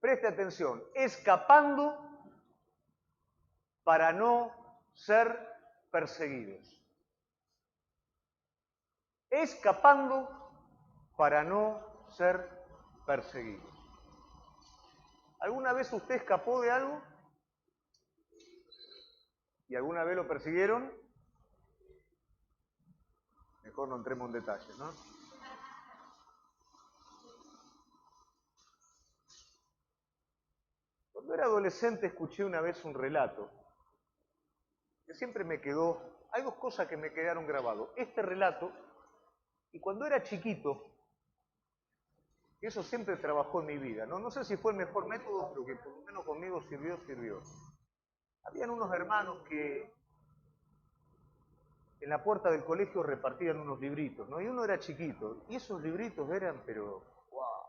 Preste atención, escapando para no ser perseguidos. Escapando para no ser perseguidos. ¿Alguna vez usted escapó de algo? ¿Y alguna vez lo persiguieron? Mejor no entremos en detalles, ¿no? Cuando era adolescente escuché una vez un relato que siempre me quedó, hay dos cosas que me quedaron grabados. Este relato, y cuando era chiquito, eso siempre trabajó en mi vida, ¿no? No sé si fue el mejor método, pero que por lo menos conmigo sirvió. Habían unos hermanos que en la puerta del colegio repartían unos libritos, ¿no? Y uno era chiquito, y esos libritos eran, pero, wow.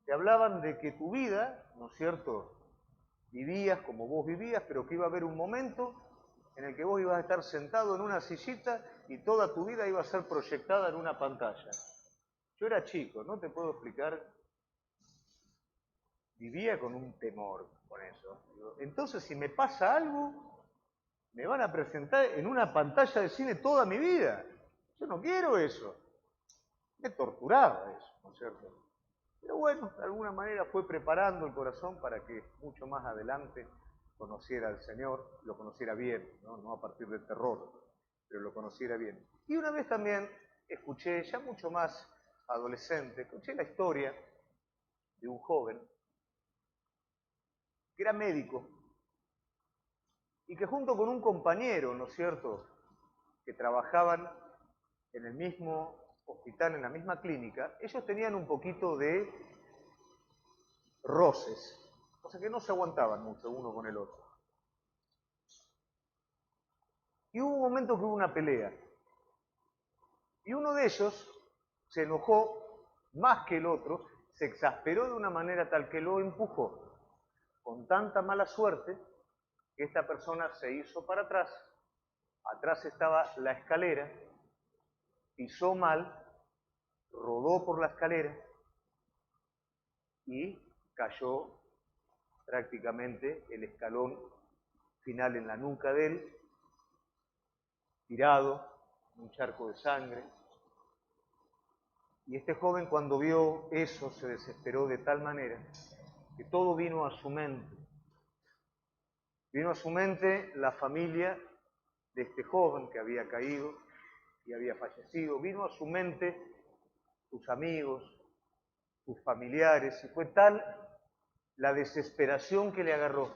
Te hablaban de que tu vida, ¿no es cierto?, vivías como vos vivías, pero que iba a haber un momento en el que vos ibas a estar sentado en una sillita y toda tu vida iba a ser proyectada en una pantalla. Yo era chico, no te puedo explicar, vivía con un temor con eso. Entonces, si me pasa algo, me van a presentar en una pantalla de cine toda mi vida. Yo no quiero eso. Me torturaba eso, ¿no es cierto? Pero bueno, de alguna manera fue preparando el corazón para que mucho más adelante conociera al Señor, lo conociera bien, no a partir del terror, pero lo conociera bien. Y una vez también escuché, ya mucho más adolescente, escuché la historia de un joven que era médico y que junto con un compañero, ¿no es cierto?, que trabajaban en el mismo hospital, en la misma clínica, ellos tenían un poquito de roces, o sea que no se aguantaban mucho uno con el otro. Y hubo un momento que hubo una pelea, y uno de ellos se enojó más que el otro, se exasperó de una manera tal que lo empujó, con tanta mala suerte que esta persona se hizo para atrás, atrás estaba la escalera, pisó mal, rodó por la escalera y cayó prácticamente el escalón final en la nuca de él, tirado, un charco de sangre. Y este joven cuando vio eso se desesperó de tal manera que todo vino a su mente. Vino a su mente la familia de este joven que había caído y había fallecido. Vino a su mente sus amigos, sus familiares, y fue tal la desesperación que le agarró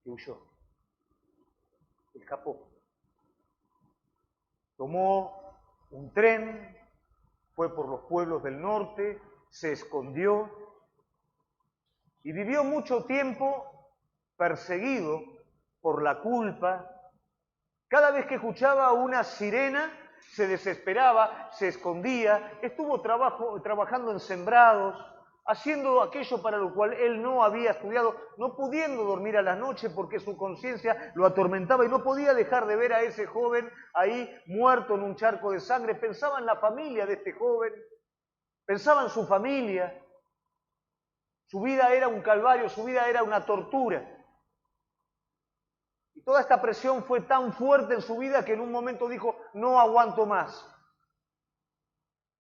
que huyó, escapó. Tomó un tren, fue por los pueblos del norte, se escondió y vivió mucho tiempo perseguido por la culpa. Cada vez que escuchaba una sirena se desesperaba, se escondía, estuvo trabajando en sembrados, haciendo aquello para lo cual él no había estudiado, no pudiendo dormir a la noche porque su conciencia lo atormentaba y no podía dejar de ver a ese joven ahí muerto en un charco de sangre. Pensaba en la familia de este joven, pensaba en su familia. Su vida era un calvario, su vida era una tortura. Y toda esta presión fue tan fuerte en su vida que en un momento dijo, no aguanto más.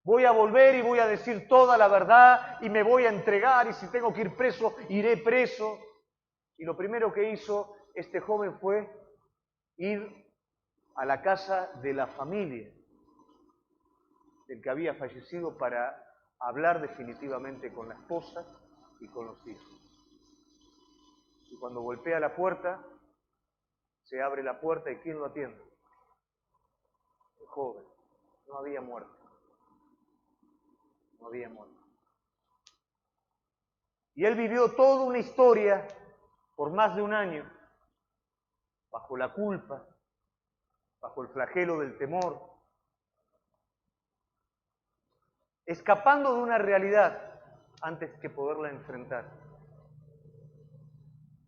Voy a volver y voy a decir toda la verdad y me voy a entregar y si tengo que ir preso, iré preso. Y lo primero que hizo este joven fue ir a la casa de la familia del que había fallecido para hablar definitivamente con la esposa y con los hijos. Y cuando golpea la puerta, se abre la puerta y ¿quién lo atiende? El joven. No había muerto. No había muerto. Y él vivió toda una historia por más de un año, bajo la culpa, bajo el flagelo del temor, escapando de una realidad antes que poderla enfrentar.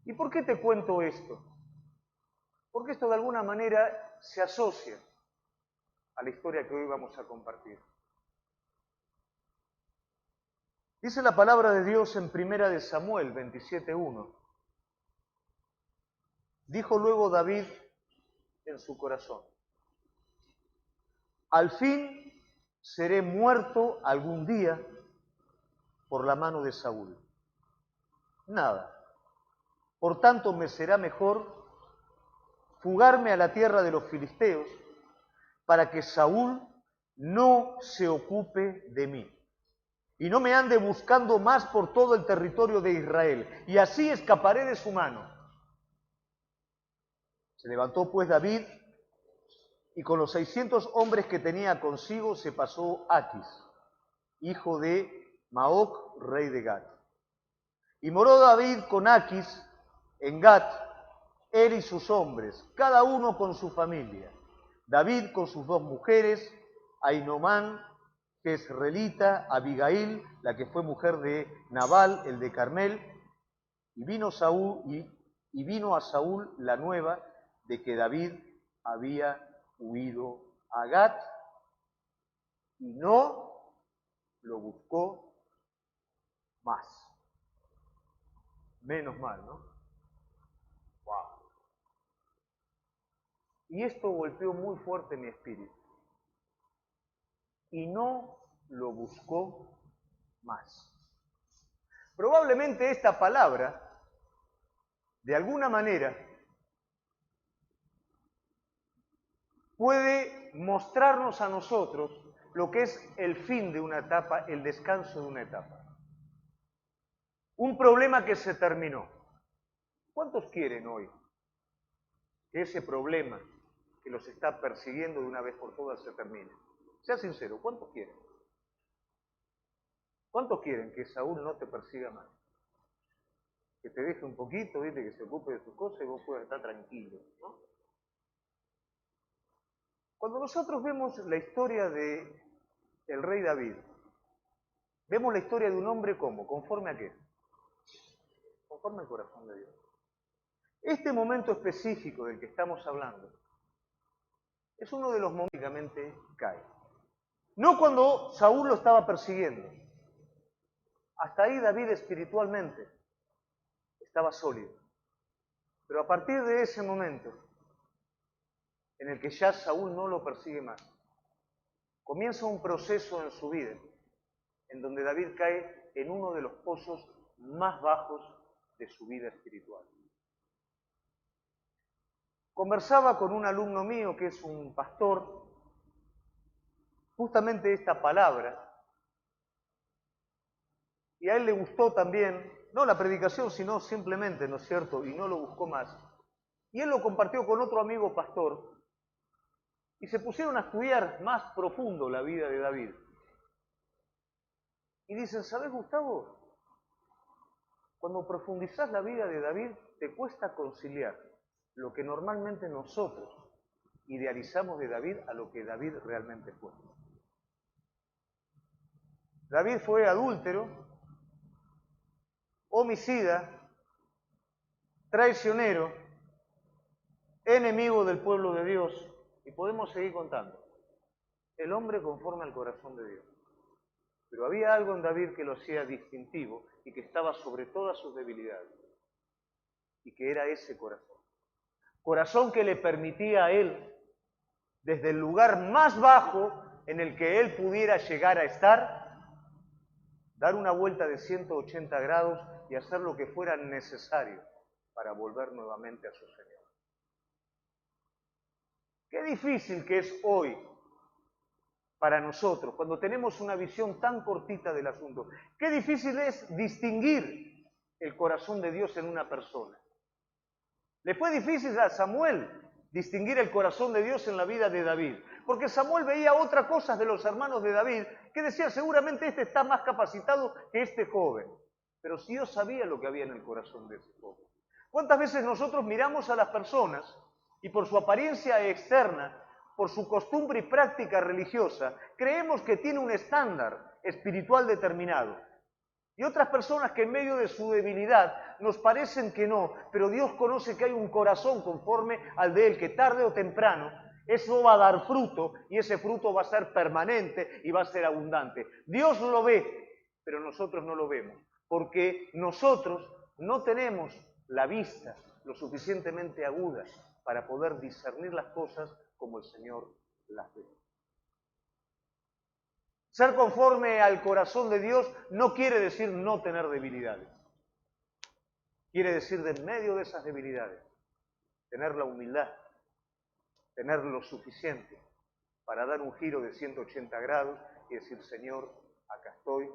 ¿Y por qué te cuento esto? Porque esto de alguna manera se asocia a la historia que hoy vamos a compartir. Dice la palabra de Dios en Primera de Samuel 27:1. Dijo luego David en su corazón: al fin seré muerto algún día por la mano de Saúl. Nada. Por tanto, me será mejor fugarme a la tierra de los filisteos para que Saúl no se ocupe de mí y no me ande buscando más por todo el territorio de Israel, y así escaparé de su mano. Se levantó pues David, y con los 600 hombres que tenía consigo se pasó Aquis, hijo de Maoc, rey de Gat. Y moró David con Aquis en Gat, él y sus hombres, cada uno con su familia. David con sus 2 mujeres, Ainomán, jezreelita, Abigail, la que fue mujer de Nabal, el de Carmel, y vino a Saúl la nueva de que David había huido a Gat, y no lo buscó más. Menos mal, ¿no? Wow. Y esto golpeó muy fuerte mi espíritu. Y no lo buscó más. Probablemente esta palabra, de alguna manera, puede mostrarnos a nosotros lo que es el fin de una etapa, el descanso de una etapa. Un problema que se terminó. ¿Cuántos quieren hoy que ese problema que los está persiguiendo de una vez por todas se termine? Sea sincero, ¿cuántos quieren? ¿Cuántos quieren que Saúl no te persiga más? Que te deje un poquito, ¿viste? Que se ocupe de sus cosas y vos puedas estar tranquilo, ¿no? Cuando nosotros vemos la historia de el rey David, vemos la historia de un hombre ¿cómo? ¿Conforme a qué? Conforme al corazón de Dios. Este momento específico del que estamos hablando es uno de los momentos que prácticamente cae. No cuando Saúl lo estaba persiguiendo. Hasta ahí David espiritualmente estaba sólido. Pero a partir de ese momento, en el que ya Saúl no lo persigue más, comienza un proceso en su vida, en donde David cae en uno de los pozos más bajos de su vida espiritual. Conversaba con un alumno mío que es un pastor, justamente esta palabra, y a él le gustó también, no la predicación, sino simplemente, ¿no es cierto?, y no lo buscó más. Y él lo compartió con otro amigo pastor, y se pusieron a estudiar más profundo la vida de David. Y dicen, ¿sabes, Gustavo? Cuando profundizás la vida de David, te cuesta conciliar lo que normalmente nosotros idealizamos de David a lo que David realmente fue. David fue adúltero, homicida, traicionero, enemigo del pueblo de Dios, y podemos seguir contando. El hombre conforme al corazón de Dios. Pero había algo en David que lo hacía distintivo y que estaba sobre todas sus debilidades, y que era ese corazón. Corazón que le permitía a él, desde el lugar más bajo en el que él pudiera llegar a estar, dar una vuelta de 180 grados y hacer lo que fuera necesario para volver nuevamente a su Señor. Qué difícil que es hoy para nosotros, cuando tenemos una visión tan cortita del asunto. Qué difícil es distinguir el corazón de Dios en una persona. Le fue difícil a Samuel distinguir el corazón de Dios en la vida de David, porque Samuel veía otras cosas de los hermanos de David que decía, seguramente este está más capacitado que este joven. Pero si Dios sabía lo que había en el corazón de ese joven. ¿Cuántas veces nosotros miramos a las personas y por su apariencia externa, por su costumbre y práctica religiosa, creemos que tiene un estándar espiritual determinado? Y otras personas que en medio de su debilidad nos parecen que no, pero Dios conoce que hay un corazón conforme al de Él, que tarde o temprano eso va a dar fruto y ese fruto va a ser permanente y va a ser abundante. Dios lo ve pero nosotros no lo vemos, porque nosotros no tenemos la vista lo suficientemente aguda para poder discernir las cosas como el Señor las ve. Ser conforme al corazón de Dios no quiere decir no tener debilidades. Quiere decir de en medio de esas debilidades, tener la humildad, tener lo suficiente para dar un giro de 180 grados y decir, Señor, acá estoy,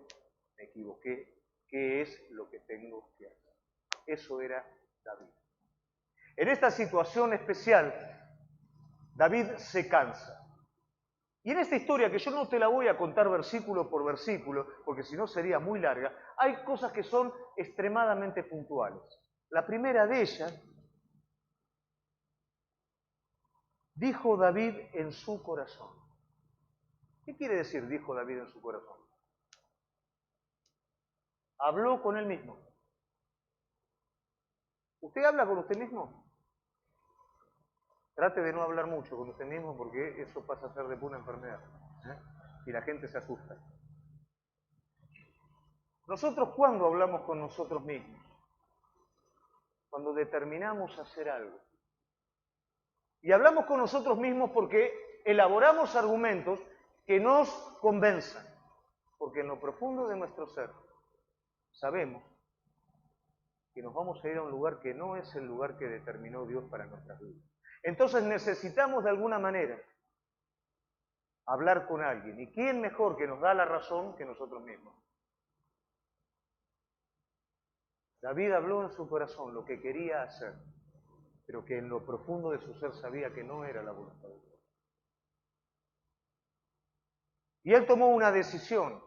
me equivoqué, ¿qué es lo que tengo que hacer? Eso era David. En esta situación especial, David se cansa. Y en esta historia, que yo no te la voy a contar versículo por versículo, porque si no sería muy larga, hay cosas que son extremadamente puntuales. La primera de ellas, dijo David en su corazón. ¿Qué quiere decir dijo David en su corazón? Habló con él mismo. ¿Usted habla con usted mismo? Trate de no hablar mucho con usted mismo porque eso pasa a ser de una enfermedad. Y la gente se asusta. Nosotros, ¿cuándo hablamos con nosotros mismos? Cuando determinamos hacer algo. Y hablamos con nosotros mismos porque elaboramos argumentos que nos convenzan. Porque en lo profundo de nuestro ser sabemos que nos vamos a ir a un lugar que no es el lugar que determinó Dios para nuestras vidas. Entonces necesitamos de alguna manera hablar con alguien. ¿Y quién mejor que nos da la razón que nosotros mismos? David habló en su corazón lo que quería hacer, pero que en lo profundo de su ser sabía que no era la voluntad de Dios. Y él tomó una decisión.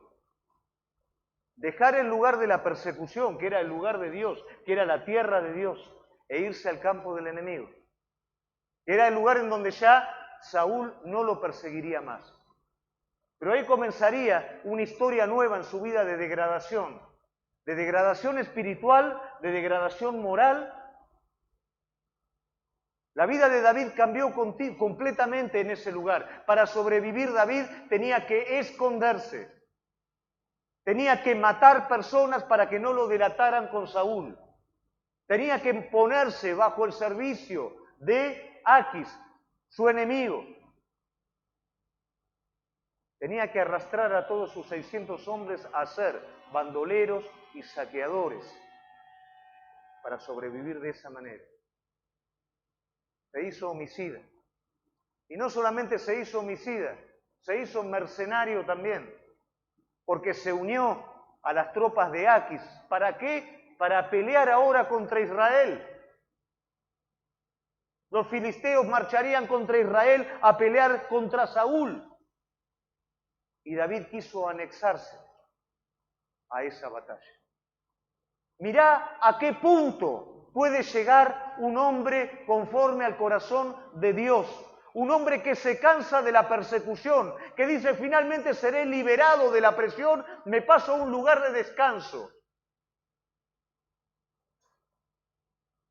Dejar el lugar de la persecución, que era el lugar de Dios, que era la tierra de Dios, e irse al campo del enemigo. Era el lugar en donde ya Saúl no lo perseguiría más. Pero ahí comenzaría una historia nueva en su vida de degradación espiritual, de degradación moral. La vida de David cambió completamente en ese lugar. Para sobrevivir David tenía que esconderse. Tenía que matar personas para que no lo delataran con Saúl. Tenía que ponerse bajo el servicio de Aquis, su enemigo. Tenía que arrastrar a todos sus 600 hombres a ser bandoleros y saqueadores para sobrevivir de esa manera. Se hizo homicida. Y no solamente se hizo homicida, se hizo mercenario también, porque se unió a las tropas de Aquis. ¿Para qué? Para pelear ahora contra Israel. Los filisteos marcharían contra Israel a pelear contra Saúl. Y David quiso anexarse a esa batalla. Mirá a qué punto puede llegar un hombre conforme al corazón de Dios. Un hombre que se cansa de la persecución, que dice finalmente seré liberado de la presión, me paso a un lugar de descanso.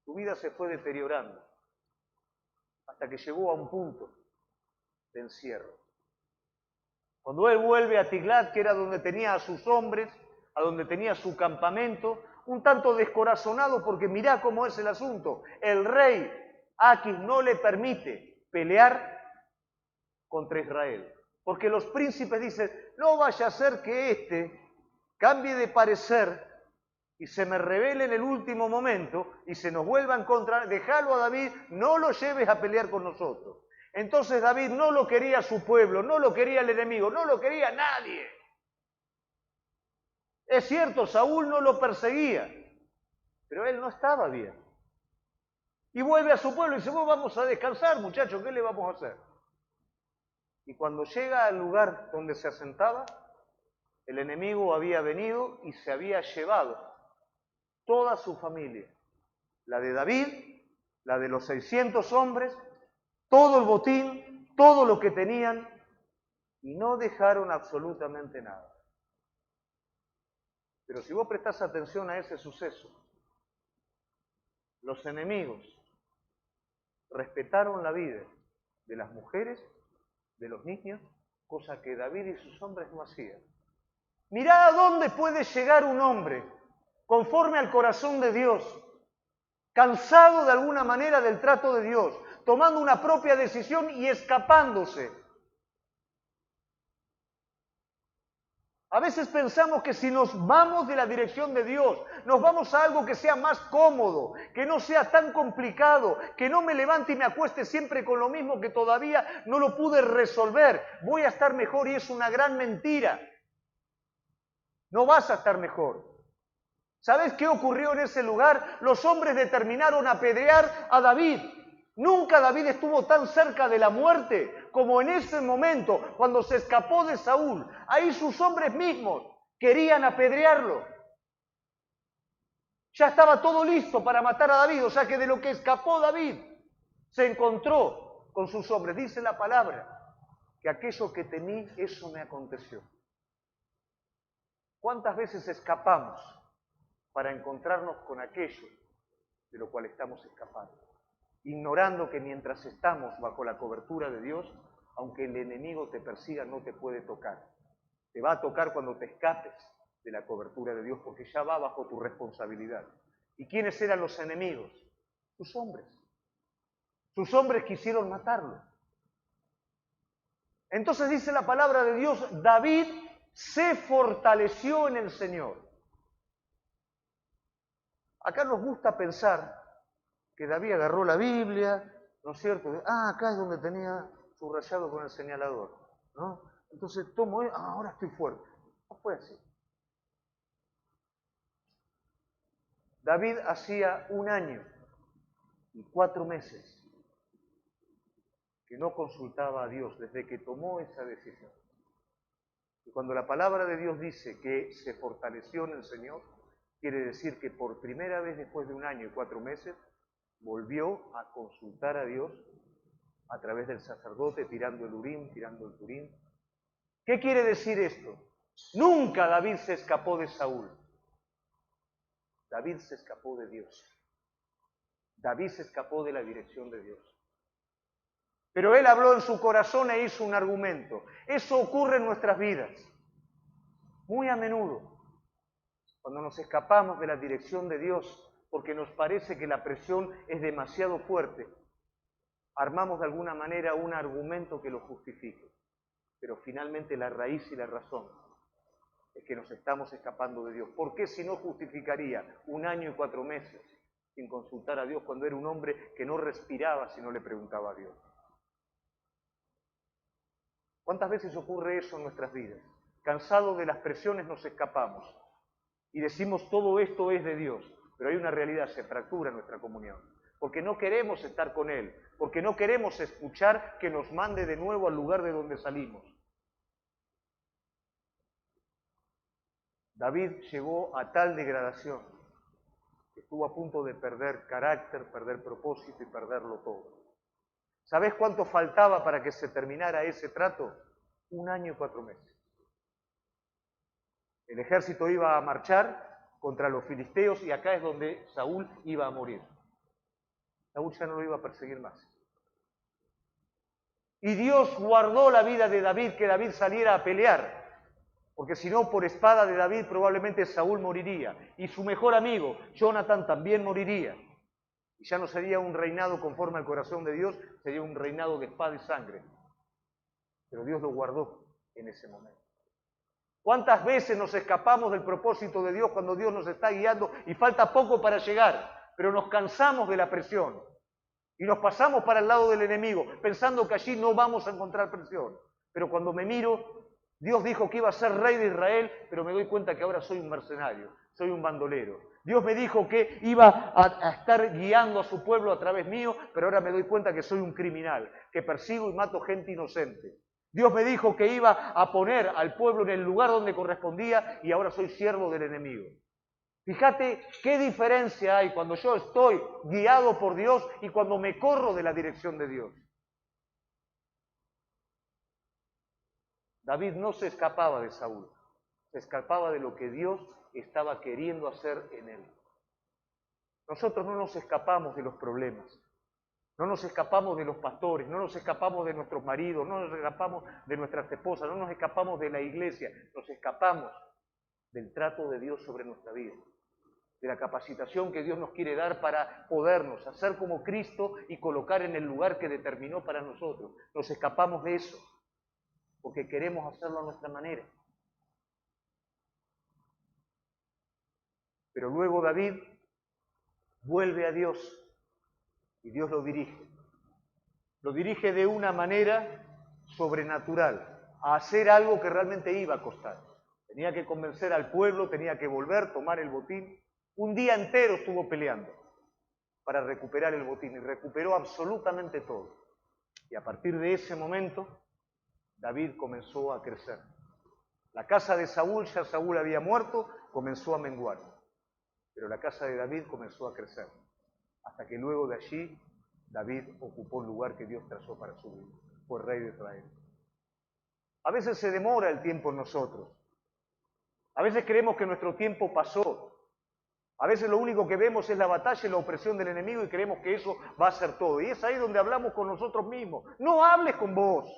Su vida se fue deteriorando hasta que llegó a un punto de encierro. Cuando él vuelve a Tiglat, que era donde tenía a sus hombres, a donde tenía su campamento, un tanto descorazonado porque mirá cómo es el asunto. El rey Aquis no le permite pelear contra Israel. Porque los príncipes dicen, no vaya a ser que éste cambie de parecer y se me revele en el último momento y se nos vuelva en contra, déjalo a David, no lo lleves a pelear con nosotros. Entonces David no lo quería su pueblo, no lo quería el enemigo, no lo quería nadie. Es cierto, Saúl no lo perseguía, pero él no estaba bien. Y vuelve a su pueblo y dice, vos vamos a descansar, muchachos, ¿qué le vamos a hacer? Y cuando llega al lugar donde se asentaba, el enemigo había venido y se había llevado toda su familia, la de David, la de los 600 hombres, todo el botín, todo lo que tenían, y no dejaron absolutamente nada. Pero si vos prestás atención a ese suceso, los enemigos respetaron la vida de las mujeres, de los niños, cosa que David y sus hombres no hacían. Mirá a dónde puede llegar un hombre conforme al corazón de Dios, cansado de alguna manera del trato de Dios, tomando una propia decisión y escapándose. A veces pensamos que si nos vamos de la dirección de Dios, nos vamos a algo que sea más cómodo, que no sea tan complicado, que no me levante y me acueste siempre con lo mismo que todavía no lo pude resolver. Voy a estar mejor y es una gran mentira. No vas a estar mejor. ¿Sabes qué ocurrió en ese lugar? Los hombres determinaron apedrear a David. Nunca David estuvo tan cerca de la muerte como en ese momento, cuando se escapó de Saúl. Ahí sus hombres mismos querían apedrearlo. Ya estaba todo listo para matar a David, o sea que de lo que escapó David, se encontró con sus hombres. Dice la palabra que aquello que temí, eso me aconteció. ¿Cuántas veces escapamos para encontrarnos con aquello de lo cual estamos escapando? Ignorando que mientras estamos bajo la cobertura de Dios, aunque el enemigo te persiga, no te puede tocar. Te va a tocar cuando te escapes de la cobertura de Dios, porque ya va bajo tu responsabilidad. ¿Y quiénes eran los enemigos? Sus hombres. Sus hombres quisieron matarlo. Entonces dice la palabra de Dios, David se fortaleció en el Señor. Acá nos gusta pensar que David agarró la Biblia, ¿no es cierto? Acá es donde tenía subrayado con el señalador, ¿no? Entonces tomo, ahora estoy fuerte. No fue así. David hacía 1 año y 4 meses que no consultaba a Dios desde que tomó esa decisión. Y cuando la palabra de Dios dice que se fortaleció en el Señor, quiere decir que por primera vez después de 1 año y 4 meses, volvió a consultar a Dios a través del sacerdote, tirando el Urim, tirando el Turim. ¿Qué quiere decir esto? Nunca David se escapó de Saúl. David se escapó de Dios. David se escapó de la dirección de Dios. Pero él habló en su corazón e hizo un argumento. Eso ocurre en nuestras vidas. Muy a menudo. Cuando nos escapamos de la dirección de Dios porque nos parece que la presión es demasiado fuerte, armamos de alguna manera un argumento que lo justifique. Pero finalmente la raíz y la razón es que nos estamos escapando de Dios. ¿Por qué si no justificaría 1 año y 4 meses sin consultar a Dios cuando era un hombre que no respiraba si no le preguntaba a Dios? ¿Cuántas veces ocurre eso en nuestras vidas? Cansados de las presiones nos escapamos y decimos todo esto es de Dios, pero hay una realidad, se fractura nuestra comunión, porque no queremos estar con Él, porque no queremos escuchar que nos mande de nuevo al lugar de donde salimos. David llegó a tal degradación que estuvo a punto de perder carácter, perder propósito y perderlo todo. ¿Sabés cuánto faltaba para que se terminara ese trato? 1 año y 4 meses. El ejército iba a marchar contra los filisteos y acá es donde Saúl iba a morir. Saúl ya no lo iba a perseguir más. Y Dios guardó la vida de David, que David saliera a pelear, porque si no, por espada de David probablemente Saúl moriría, y su mejor amigo, Jonatán, también moriría. Y ya no sería un reinado conforme al corazón de Dios, sería un reinado de espada y sangre. Pero Dios lo guardó en ese momento. ¿Cuántas veces nos escapamos del propósito de Dios cuando Dios nos está guiando y falta poco para llegar, pero nos cansamos de la presión y nos pasamos para el lado del enemigo pensando que allí no vamos a encontrar presión? Pero cuando me miro, Dios dijo que iba a ser rey de Israel, pero me doy cuenta que ahora soy un mercenario, soy un bandolero. Dios me dijo que iba a estar guiando a su pueblo a través mío, pero ahora me doy cuenta que soy un criminal, que persigo y mato gente inocente. Dios me dijo que iba a poner al pueblo en el lugar donde correspondía y ahora soy siervo del enemigo. Fíjate qué diferencia hay cuando yo estoy guiado por Dios y cuando me corro de la dirección de Dios. David no se escapaba de Saúl, se escapaba de lo que Dios estaba queriendo hacer en él. Nosotros no nos escapamos de los problemas, no nos escapamos de los pastores, no nos escapamos de nuestros maridos, no nos escapamos de nuestras esposas, no nos escapamos de la iglesia, nos escapamos del trato de Dios sobre nuestra vida, de la capacitación que Dios nos quiere dar para podernos hacer como Cristo y colocar en el lugar que determinó para nosotros. Nos escapamos de eso, porque queremos hacerlo a nuestra manera. Pero luego David vuelve a Dios y Dios lo dirige. Lo dirige de una manera sobrenatural, a hacer algo que realmente iba a costar. Tenía que convencer al pueblo, tenía que volver, tomar el botín. Un día entero estuvo peleando para recuperar el botín y recuperó absolutamente todo. Y a partir de ese momento, David comenzó a crecer. La casa de Saúl, ya Saúl había muerto, comenzó a menguar. Pero la casa de David comenzó a crecer. Hasta que luego de allí, David ocupó el lugar que Dios trazó para su vida. Fue rey de Israel. A veces se demora el tiempo en nosotros. A veces creemos que nuestro tiempo pasó. A veces lo único que vemos es la batalla y la opresión del enemigo y creemos que eso va a ser todo. Y es ahí donde hablamos con nosotros mismos. No hables con vos.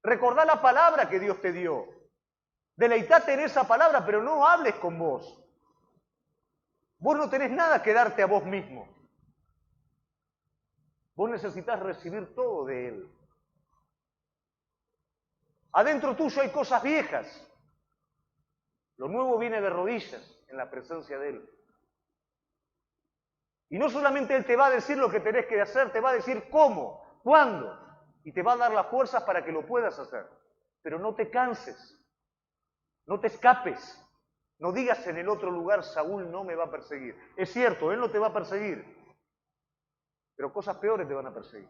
Recordá la palabra que Dios te dio. Deleitate en esa palabra, pero no hables con vos. Vos no tenés nada que darte a vos mismo. Vos necesitas recibir todo de Él. Adentro tuyo hay cosas viejas. Lo nuevo viene de rodillas en la presencia de Él. Y no solamente Él te va a decir lo que tenés que hacer, te va a decir cómo, cuándo, y te va a dar las fuerzas para que lo puedas hacer. Pero no te canses, no te escapes, no digas en el otro lugar, Saúl no me va a perseguir. Es cierto, Él no te va a perseguir, pero cosas peores te van a perseguir.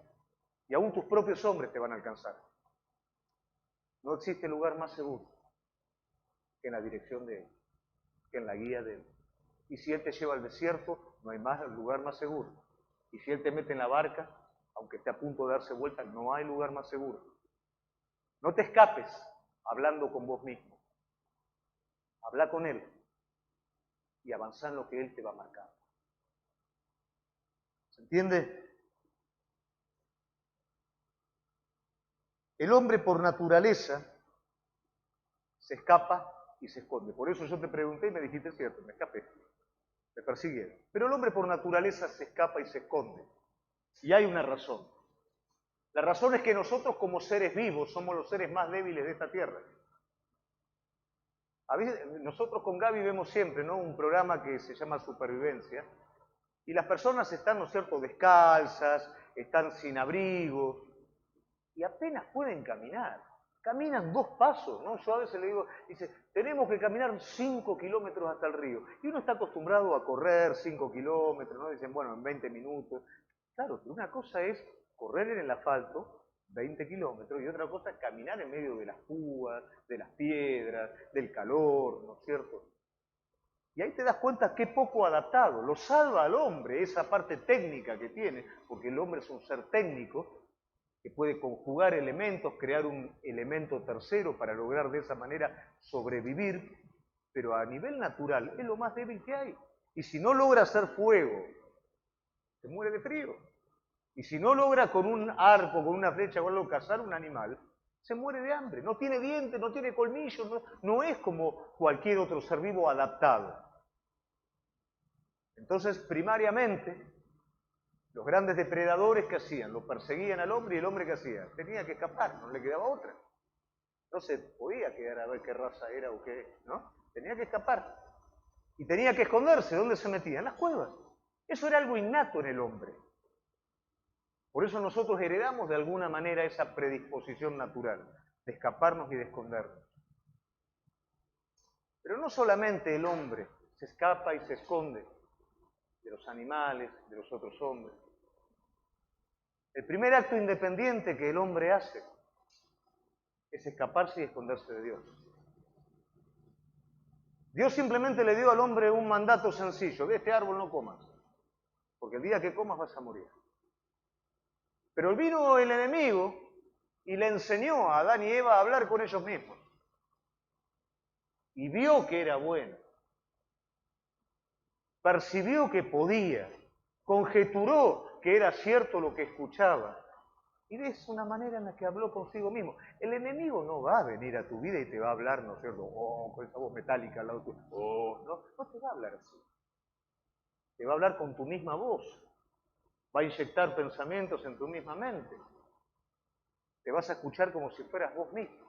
Y aún tus propios hombres te van a alcanzar. No existe lugar más seguro que en la dirección de Él, que en la guía de Él. Y si Él te lleva al desierto, no hay más lugar más seguro. Y si Él te mete en la barca, aunque esté a punto de darse vuelta, no hay lugar más seguro. No te escapes hablando con vos mismo. Habla con Él y avanzá en lo que Él te va a marcar. ¿Se entiende? El hombre por naturaleza se escapa y se esconde. Por eso yo te pregunté y me dijiste, es cierto, me escapé. Me persiguieron. Pero el hombre por naturaleza se escapa y se esconde. Y hay una razón. La razón es que nosotros como seres vivos somos los seres más débiles de esta tierra. A veces, nosotros con Gaby vemos siempre, ¿no?, un programa que se llama Supervivencia, y las personas están, ¿no es cierto?, descalzas, están sin abrigo, y apenas pueden caminar. Caminan 2 pasos, ¿no? Yo a veces le digo, dice, tenemos que caminar 5 kilómetros hasta el río. Y uno está acostumbrado a correr 5 kilómetros, ¿no? Dicen, bueno, en 20 minutos. Claro, pero una cosa es correr en el asfalto 20 kilómetros y otra cosa es caminar en medio de las púas, de las piedras, del calor, ¿no es cierto? Y ahí te das cuenta qué poco adaptado. Lo salva al hombre esa parte técnica que tiene, porque el hombre es un ser técnico que puede conjugar elementos, crear un elemento tercero para lograr de esa manera sobrevivir, pero a nivel natural es lo más débil que hay. Y si no logra hacer fuego, se muere de frío. Y si no logra con un arco, con una flecha o algo cazar un animal, se muere de hambre. No tiene dientes, no tiene colmillos, no es como cualquier otro ser vivo adaptado. Entonces, primariamente, los grandes depredadores, ¿qué hacían? Lo perseguían al hombre y el hombre, ¿qué hacía? Tenía que escapar, no le quedaba otra. No se podía quedar a ver qué raza era o qué, ¿no? Tenía que escapar. Y tenía que esconderse. ¿Dónde se metía? En las cuevas. Eso era algo innato en el hombre. Por eso nosotros heredamos de alguna manera esa predisposición natural de escaparnos y de escondernos. Pero no solamente el hombre se escapa y se esconde de los animales, de los otros hombres. El primer acto independiente que el hombre hace es escaparse y esconderse de Dios. Dios simplemente le dio al hombre un mandato sencillo: de este árbol no comas, porque el día que comas vas a morir. Pero vino el enemigo y le enseñó a Adán y Eva a hablar con ellos mismos. Y vio que era bueno. Percibió que podía. Conjeturó que era cierto lo que escuchaba. Y ves una manera en la que habló consigo mismo. El enemigo no va a venir a tu vida y te va a hablar, ¿no es cierto? Oh, con esa voz metálica al lado tuyo. Oh, no te va a hablar así. Te va a hablar con tu misma voz. Va a inyectar pensamientos en tu misma mente. Te vas a escuchar como si fueras vos mismo.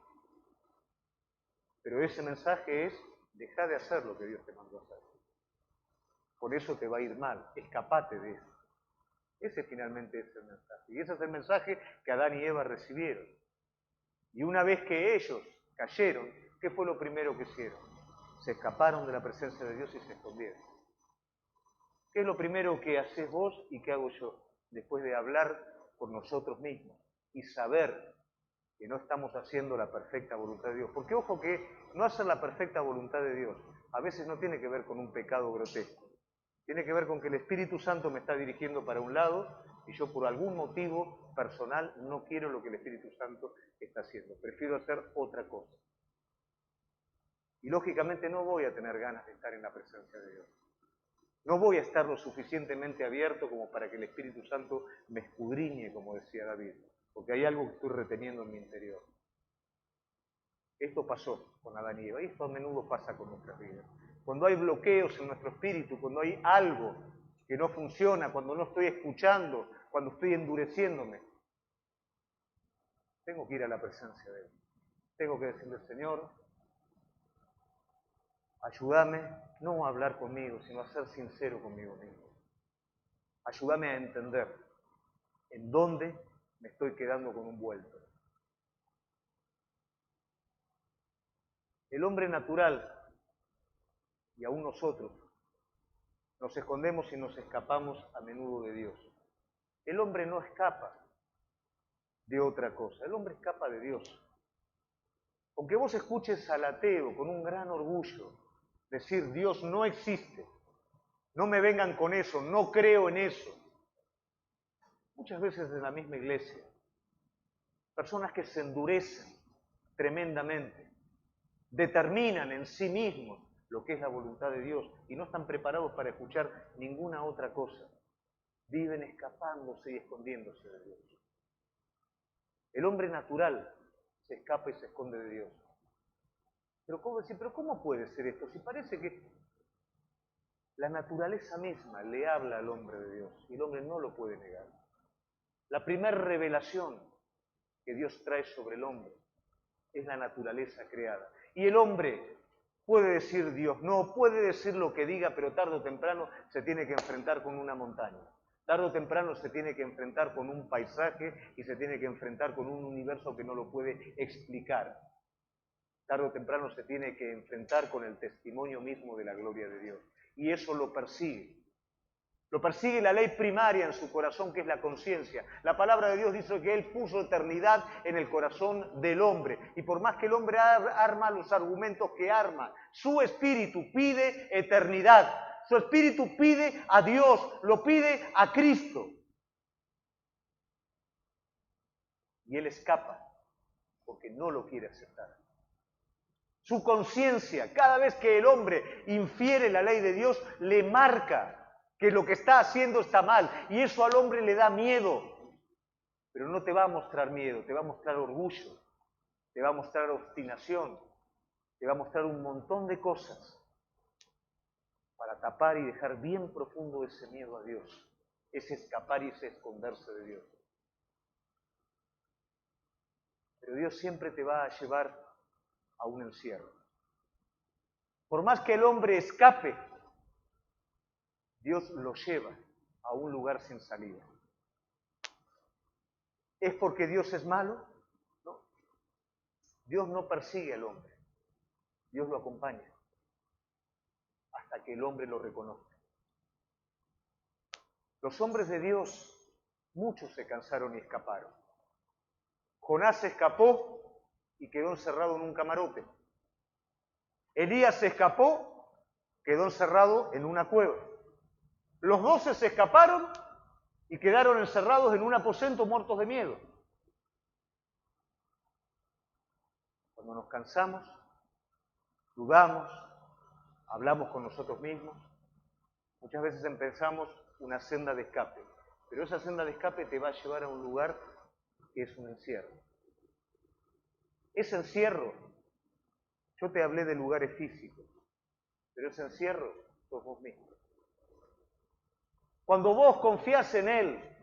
Pero ese mensaje es, deja de hacer lo que Dios te mandó a hacer. Por eso te va a ir mal. Escapate de eso. Ese finalmente es el mensaje. Y ese es el mensaje que Adán y Eva recibieron. Y una vez que ellos cayeron, ¿qué fue lo primero que hicieron? Se escaparon de la presencia de Dios y se escondieron. ¿Qué es lo primero que haces vos y qué hago yo? Después de hablar por nosotros mismos y saber que no estamos haciendo la perfecta voluntad de Dios. Porque ojo que no hacer la perfecta voluntad de Dios a veces no tiene que ver con un pecado grotesco. Tiene que ver con que el Espíritu Santo me está dirigiendo para un lado y yo por algún motivo personal no quiero lo que el Espíritu Santo está haciendo. Prefiero hacer otra cosa. Y lógicamente no voy a tener ganas de estar en la presencia de Dios. No voy a estar lo suficientemente abierto como para que el Espíritu Santo me escudriñe, como decía David, porque hay algo que estoy reteniendo en mi interior. Esto pasó con Adán y Eva, y esto a menudo pasa con nuestras vidas. Cuando hay bloqueos en nuestro espíritu, cuando hay algo que no funciona, cuando no estoy escuchando, cuando estoy endureciéndome, tengo que ir a la presencia de Él. Tengo que decirle, Señor, ayúdame no a hablar conmigo, sino a ser sincero conmigo mismo. Ayúdame a entender en dónde me estoy quedando con un vuelto. El hombre natural, y aún nosotros, nos escondemos y nos escapamos a menudo de Dios. El hombre no escapa de otra cosa, el hombre escapa de Dios. Aunque vos escuches al ateo con un gran orgullo decir Dios no existe, no me vengan con eso, no creo en eso. Muchas veces en la misma iglesia, personas que se endurecen tremendamente, determinan en sí mismos lo que es la voluntad de Dios y no están preparados para escuchar ninguna otra cosa. Viven escapándose y escondiéndose de Dios. El hombre natural se escapa y se esconde de Dios. Pero ¿cómo puede ser esto? Si parece que la naturaleza misma le habla al hombre de Dios y el hombre no lo puede negar. La primera revelación que Dios trae sobre el hombre es la naturaleza creada. Y el hombre puede decir Dios, no, puede decir lo que diga, pero tarde o temprano se tiene que enfrentar con una montaña. Tarde o temprano se tiene que enfrentar con un paisaje y se tiene que enfrentar con un universo que no lo puede explicar. Tarde o temprano se tiene que enfrentar con el testimonio mismo de la gloria de Dios. Y eso lo persigue. Lo persigue la ley primaria en su corazón, que es la conciencia. La palabra de Dios dice que Él puso eternidad en el corazón del hombre. Y por más que el hombre arma los argumentos que arma, su espíritu pide eternidad. Su espíritu pide a Dios, lo pide a Cristo. Y Él escapa porque no lo quiere aceptar. Su conciencia, cada vez que el hombre infiere la ley de Dios, le marca que lo que está haciendo está mal. Y eso al hombre le da miedo. Pero no te va a mostrar miedo, te va a mostrar orgullo, te va a mostrar obstinación, te va a mostrar un montón de cosas para tapar y dejar bien profundo ese miedo a Dios, ese escapar y ese esconderse de Dios. Pero Dios siempre te va a llevar a un encierro. Por más que el hombre escape, Dios lo lleva a un lugar sin salida. ¿Es porque Dios es malo? No. Dios no persigue al hombre. Dios lo acompaña hasta que el hombre lo reconozca. Los hombres de Dios, muchos se cansaron y escaparon. Jonás se escapó y quedó encerrado en un camarote. Elías se escapó, quedó encerrado en una cueva. Los 12 se escaparon y quedaron encerrados en un aposento muertos de miedo. Cuando nos cansamos, dudamos, hablamos con nosotros mismos, muchas veces empezamos una senda de escape, pero esa senda de escape te va a llevar a un lugar que es un encierro. Ese encierro, yo te hablé de lugares físicos, pero ese encierro sos vos mismo. Cuando vos confías en Él,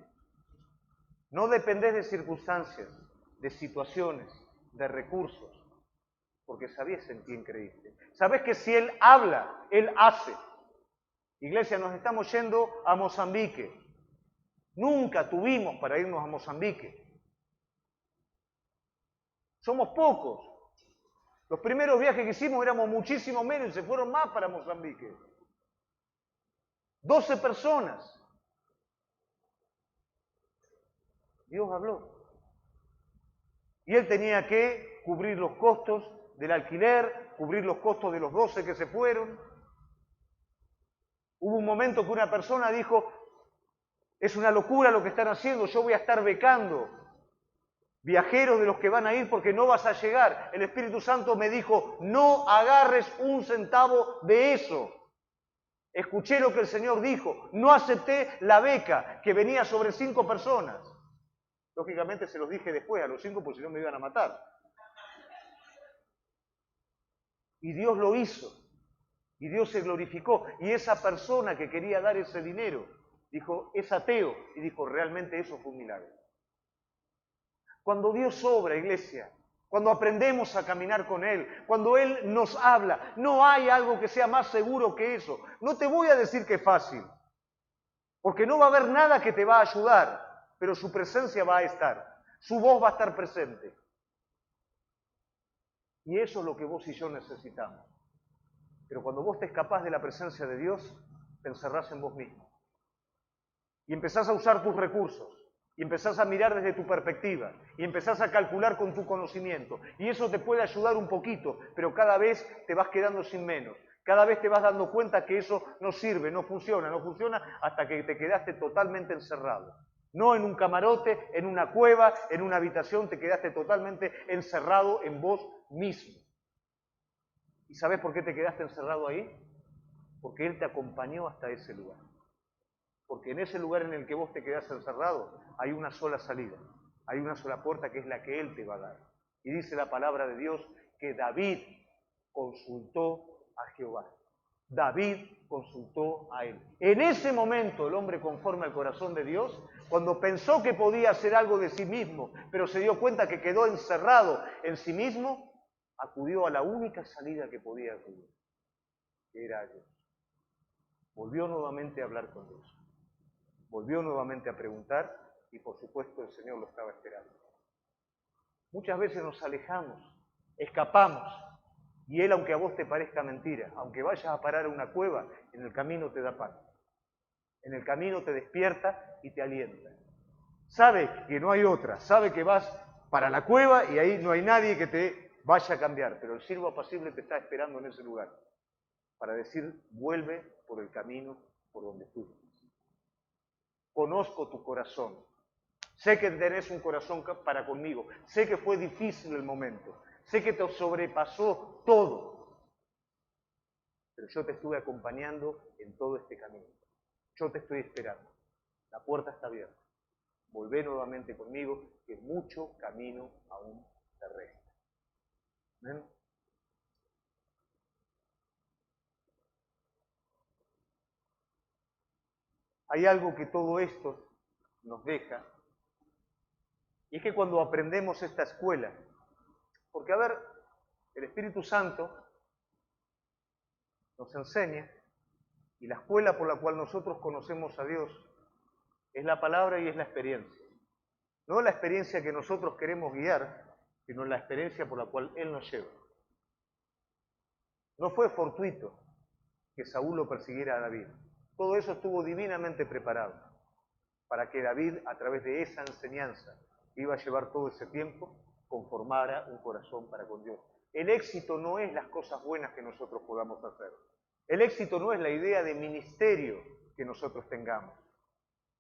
no dependés de circunstancias, de situaciones, de recursos, porque sabés en quién creíste. Sabés que si Él habla, Él hace. Iglesia, nos estamos yendo a Mozambique. Nunca tuvimos para irnos a Mozambique. Somos pocos. Los primeros viajes que hicimos éramos muchísimo menos y se fueron más para Mozambique. 12 personas. Dios habló. Y Él tenía que cubrir los costos del alquiler, cubrir los costos de los 12 que se fueron. Hubo un momento que una persona dijo, es una locura lo que están haciendo, yo voy a estar becando viajeros de los que van a ir porque no vas a llegar. El Espíritu Santo me dijo, no agarres un centavo de eso. Escuché lo que el Señor dijo, no acepté la beca que venía sobre 5 personas. Lógicamente se los dije después a los 5 porque si no me iban a matar. Y Dios lo hizo. Y Dios se glorificó. Y esa persona que quería dar ese dinero, dijo, es ateo. Y dijo, realmente eso fue un milagro. Cuando Dios obra, iglesia, cuando aprendemos a caminar con Él, cuando Él nos habla, no hay algo que sea más seguro que eso. No te voy a decir que es fácil, porque no va a haber nada que te va a ayudar, pero su presencia va a estar, su voz va a estar presente. Y eso es lo que vos y yo necesitamos. Pero cuando vos te escapás de la presencia de Dios, te encerrás en vos mismo. Y empezás a usar tus recursos. Y empezás a mirar desde tu perspectiva. Y empezás a calcular con tu conocimiento. Y eso te puede ayudar un poquito, pero cada vez te vas quedando sin menos. Cada vez te vas dando cuenta que eso no sirve, no funciona, hasta que te quedaste totalmente encerrado. No en un camarote, en una cueva, en una habitación, te quedaste totalmente encerrado en vos mismo. ¿Y sabés por qué te quedaste encerrado ahí? Porque Él te acompañó hasta ese lugar. Porque en ese lugar en el que vos te quedás encerrado, hay una sola salida, hay una sola puerta que es la que Él te va a dar. Y dice la palabra de Dios que David consultó a Jehová. David consultó a Él. En ese momento el hombre conforme al corazón de Dios, cuando pensó que podía hacer algo de sí mismo, pero se dio cuenta que quedó encerrado en sí mismo, acudió a la única salida que podía acudir, que era Dios. Volvió nuevamente a hablar con Dios. Volvió nuevamente a preguntar y por supuesto el Señor lo estaba esperando. Muchas veces nos alejamos, escapamos y Él, aunque a vos te parezca mentira, aunque vayas a parar a una cueva, en el camino te da paz. En el camino te despierta y te alienta. Sabe que no hay otra, sabe que vas para la cueva y ahí no hay nadie que te vaya a cambiar, pero el siervo apacible te está esperando en ese lugar para decir, vuelve por el camino por donde fuiste. Conozco tu corazón. Sé que tenés un corazón para conmigo. Sé que fue difícil el momento. Sé que te sobrepasó todo. Pero yo te estuve acompañando en todo este camino. Yo te estoy esperando. La puerta está abierta. Volvé nuevamente conmigo, que mucho camino aún te resta. ¿Ven? Hay algo que todo esto nos deja, y es que cuando aprendemos esta escuela, porque a ver, el Espíritu Santo nos enseña, y la escuela por la cual nosotros conocemos a Dios es la palabra y es la experiencia. No la experiencia que nosotros queremos guiar, sino la experiencia por la cual Él nos lleva. No fue fortuito que Saúl lo persiguiera a David. Todo eso estuvo divinamente preparado para que David, a través de esa enseñanza que iba a llevar todo ese tiempo, conformara un corazón para con Dios. El éxito no es las cosas buenas que nosotros podamos hacer. El éxito no es la idea de ministerio que nosotros tengamos.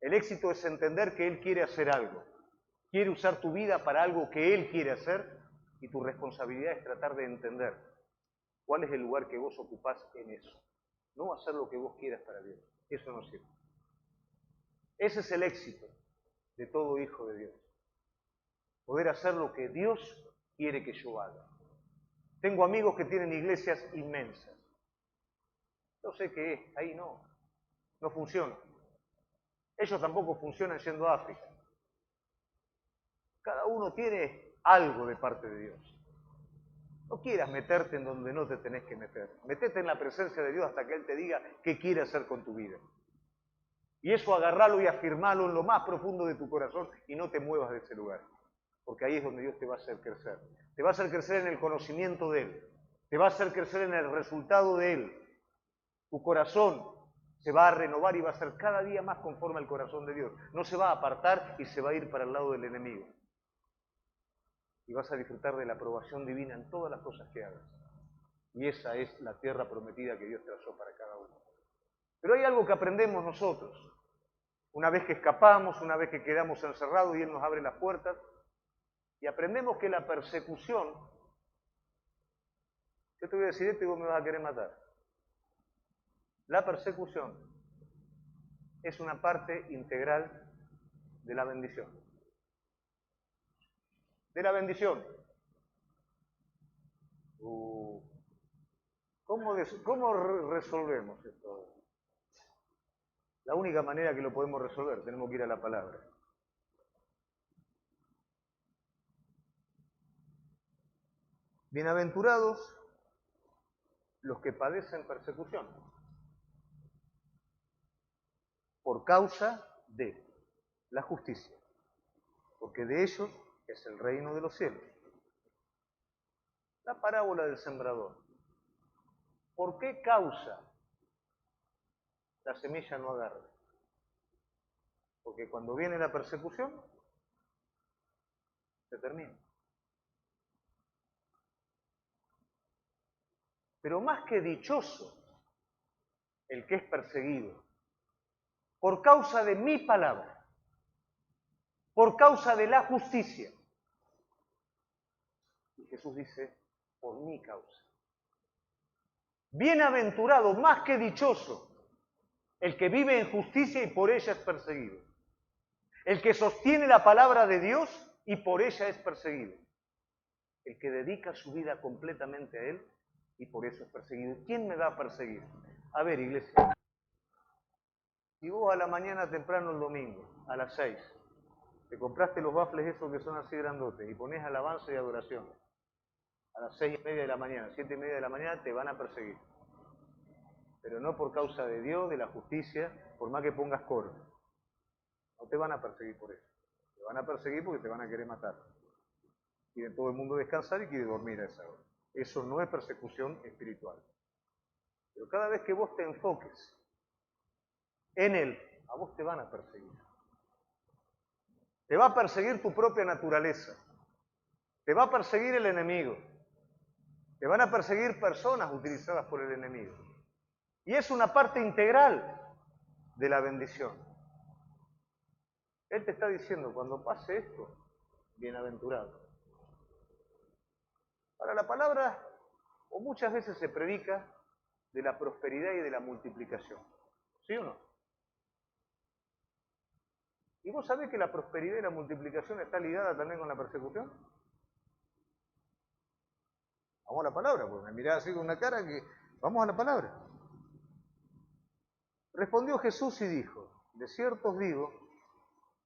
El éxito es entender que Él quiere hacer algo. Quiere usar tu vida para algo que Él quiere hacer y tu responsabilidad es tratar de entender cuál es el lugar que vos ocupás en eso. No hacer lo que vos quieras para Dios. Eso no sirve. Ese es el éxito de todo hijo de Dios. poder hacer lo que Dios quiere que yo haga. Tengo amigos que tienen iglesias inmensas. Yo sé que ahí no funciona. Ellos tampoco funcionan yendo a África. Cada uno tiene algo de parte de Dios. No quieras meterte en donde no te tenés que meter. Metete en la presencia de Dios hasta que Él te diga qué quiere hacer con tu vida. Y eso agarralo y afirmalo en lo más profundo de tu corazón y no te muevas de ese lugar. Porque ahí es donde Dios te va a hacer crecer. Te va a hacer crecer en el conocimiento de Él. Te va a hacer crecer en el resultado de Él. Tu corazón se va a renovar y va a ser cada día más conforme al corazón de Dios. No se va a apartar y se va a ir para el lado del enemigo. Y vas a disfrutar de la aprobación divina en todas las cosas que hagas. Y esa es la tierra prometida que Dios trazó para cada uno. Pero hay algo que aprendemos nosotros. Una vez que escapamos, una vez que quedamos encerrados y Él nos abre las puertas, y aprendemos que la persecución, yo te voy a decir esto y vos me vas a querer matar. La persecución es una parte integral de la bendición. De la bendición. ¿Cómo resolvemos esto? La única manera que lo podemos resolver, tenemos que ir a la palabra. Bienaventurados los que padecen persecución por causa de la justicia, porque de ellos es el reino de los cielos. La parábola del sembrador. ¿Por qué causa la semilla no agarra? Porque cuando viene la persecución, se termina. Pero más que dichoso el que es perseguido, por causa de mi palabra, por causa de la justicia. Y Jesús dice, por mi causa. Bienaventurado, más que dichoso, el que vive en justicia y por ella es perseguido. El que sostiene la palabra de Dios y por ella es perseguido. El que dedica su vida completamente a Él y por eso es perseguido. ¿Quién me va a perseguir? A ver, iglesia. Si vos a la mañana temprano el domingo, a las 6, te compraste los bafles esos que son así grandotes y pones alabanza y adoración, a las 6:30 de la mañana, 7:30 de la mañana, te van a perseguir. Pero no por causa de Dios, de la justicia, por más que pongas coro. No te van a perseguir por eso. Te van a perseguir porque te van a querer matar. Quiere todo el mundo descansar y quiere dormir a esa hora. Eso no es persecución espiritual. Pero cada vez que vos te enfoques en Él, a vos te van a perseguir. Te va a perseguir tu propia naturaleza. Te va a perseguir el enemigo. Te van a perseguir personas utilizadas por el enemigo. Y es una parte integral de la bendición. Él te está diciendo, cuando pase esto, bienaventurado. Ahora, la palabra, o muchas veces se predica de la prosperidad y de la multiplicación. ¿Sí o no? ¿Y vos sabés que la prosperidad y la multiplicación está ligada también con la persecución? Vamos a la palabra, porque me mirás así con una cara que... Vamos a la palabra. Respondió Jesús y dijo, de cierto os digo,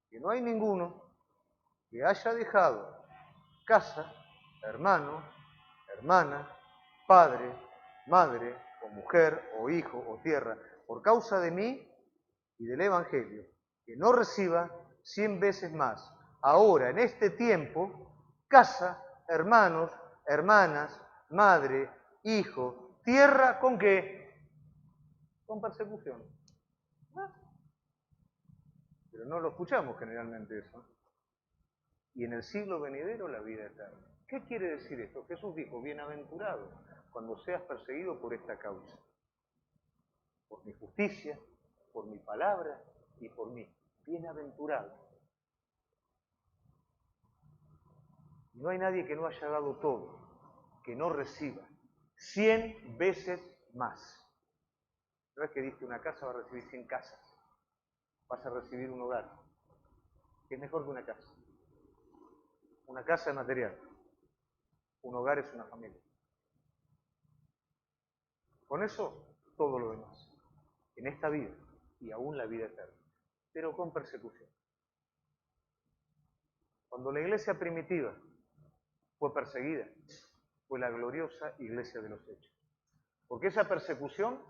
que no hay ninguno que haya dejado casa, hermano, hermana, padre, madre, o mujer, o hijo, o tierra, por causa de mí y del Evangelio, que no reciba 100 veces más, ahora, en este tiempo, casa, hermanos, hermanas, madre, hijo, tierra, ¿con qué? Con persecución. Pero no lo escuchamos generalmente eso. Y en el siglo venidero la vida eterna. ¿Qué quiere decir esto? Jesús dijo, bienaventurado cuando seas perseguido por esta causa. Por mi justicia, por mi palabra y por mí. Bienaventurado. No hay nadie que no haya dado todo, que no reciba 100 veces más. No es que diste una casa, vas a recibir 100 casas. Vas a recibir un hogar, que es mejor que una casa. Una casa es material. Un hogar es una familia. Con eso, todo lo demás. En esta vida y aún la vida eterna. Pero con persecución. Cuando la iglesia primitiva fue perseguida, fue la gloriosa iglesia de los Hechos. Porque esa persecución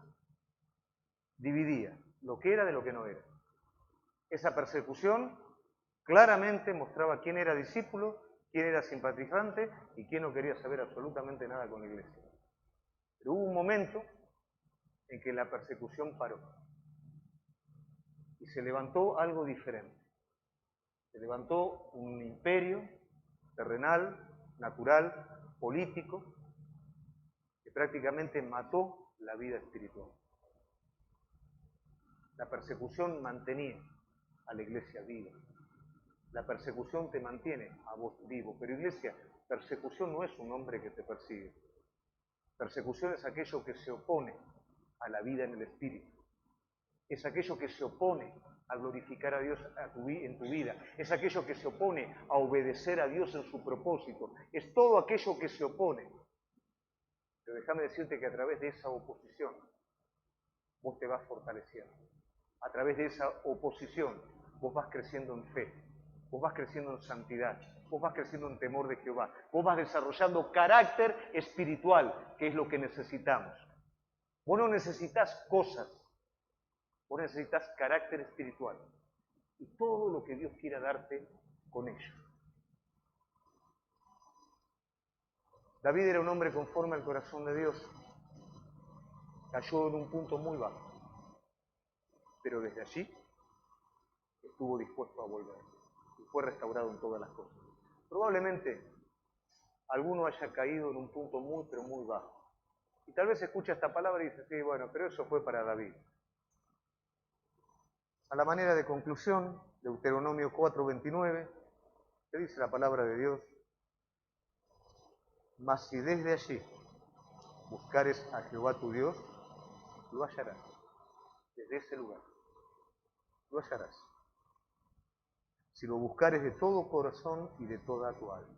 dividía lo que era de lo que no era. Esa persecución claramente mostraba quién era discípulo, quién era simpatizante y quién no quería saber absolutamente nada con la iglesia. Pero hubo un momento en que la persecución paró y se levantó algo diferente. Se levantó un imperio terrenal, natural, político, que prácticamente mató la vida espiritual. La persecución mantenía a la iglesia viva. La persecución te mantiene a vos vivo. Pero iglesia, persecución no es un hombre que te persigue. Persecución es aquello que se opone a la vida en el espíritu. Es aquello que se opone a glorificar a Dios en tu vida. Es aquello que se opone a obedecer a Dios en su propósito. Es todo aquello que se opone. Pero déjame decirte que a través de esa oposición vos te vas fortaleciendo. A través de esa oposición vos vas creciendo en fe, vos vas creciendo en santidad, vos vas creciendo en temor de Jehová, vos vas desarrollando carácter espiritual, que es lo que necesitamos. Vos no necesitas cosas, vos necesitas carácter espiritual y todo lo que Dios quiera darte con ello. David era un hombre conforme al corazón de Dios. Cayó en un punto muy bajo, pero desde allí estuvo dispuesto a volver y fue restaurado en todas las cosas. Probablemente alguno haya caído en un punto muy, pero muy bajo. Y tal vez escucha esta palabra y dice, sí, bueno, pero eso fue para David. A la manera de conclusión, Deuteronomio 4:29, que dice la palabra de Dios, mas si desde allí buscares a Jehová tu Dios, lo hallarás. Desde ese lugar, lo hallarás. Si lo buscares de todo corazón y de toda tu alma.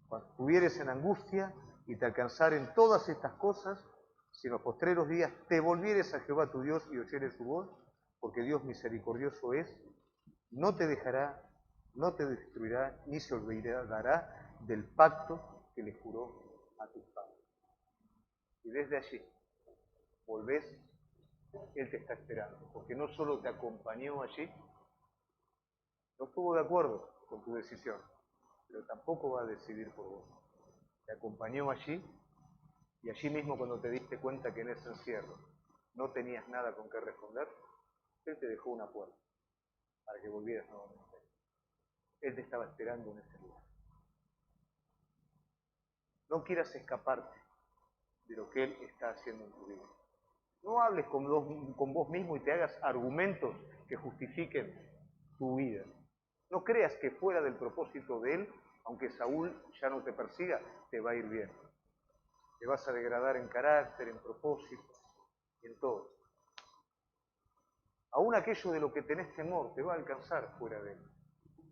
Cuando estuvieres en angustia y te alcanzaren todas estas cosas, si en los postreros días te volvieres a Jehová tu Dios y oyeres su voz, porque Dios misericordioso es, no te dejará, no te destruirá, ni se olvidará del pacto que le juró a tus padres. Y desde allí volvés, Él te está esperando, porque no solo te acompañó allí, no estuvo de acuerdo con tu decisión, pero tampoco va a decidir por vos. Te acompañó allí y allí mismo cuando te diste cuenta que en ese encierro no tenías nada con qué responder, Él te dejó una puerta para que volvieras nuevamente. Él te estaba esperando en ese lugar. No quieras escaparte de lo que Él está haciendo en tu vida. No hables con vos mismo y te hagas argumentos que justifiquen tu vida. No creas que fuera del propósito de Él, aunque Saúl ya no te persiga, te va a ir bien. Te vas a degradar en carácter, en propósito, en todo. Aún aquello de lo que tenés temor te va a alcanzar fuera de Él.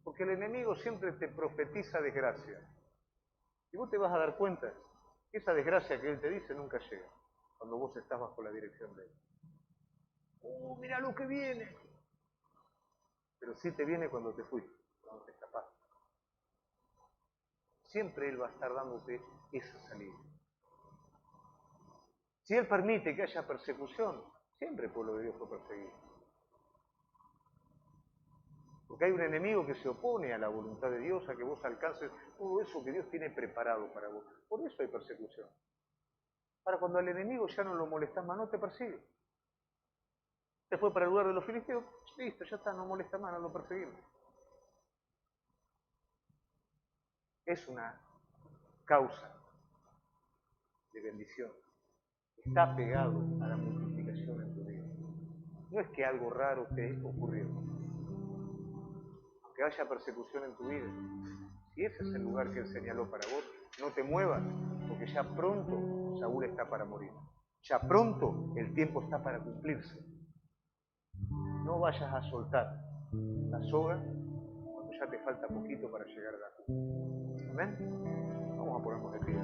Porque el enemigo siempre te profetiza desgracia. Y vos te vas a dar cuenta que esa desgracia que Él te dice nunca llega, cuando vos estás bajo la dirección de Él. Mira lo que viene. Pero sí te viene cuando te fuiste, cuando te escapaste. Siempre Él va a estar dándote esa salida. Si Él permite que haya persecución, siempre el pueblo de Dios fue perseguido. Porque hay un enemigo que se opone a la voluntad de Dios, a que vos alcances todo eso que Dios tiene preparado para vos. Por eso hay persecución. Para cuando al enemigo ya no lo molestas más, no te persigue. Te fue para el lugar de los filisteos, listo, ya está, no molesta más, no lo perseguimos. Es una causa de bendición. Está pegado a la multiplicación en tu vida. No es que algo raro te ocurrió. Aunque haya persecución en tu vida, si ese es el lugar que Él señaló para vos, no te muevas, porque ya pronto Saúl está para morir. Ya pronto el tiempo está para cumplirse. No vayas a soltar la soga cuando ya te falta poquito para llegar a la cumbre. Amén. Vamos a ponernos de pie.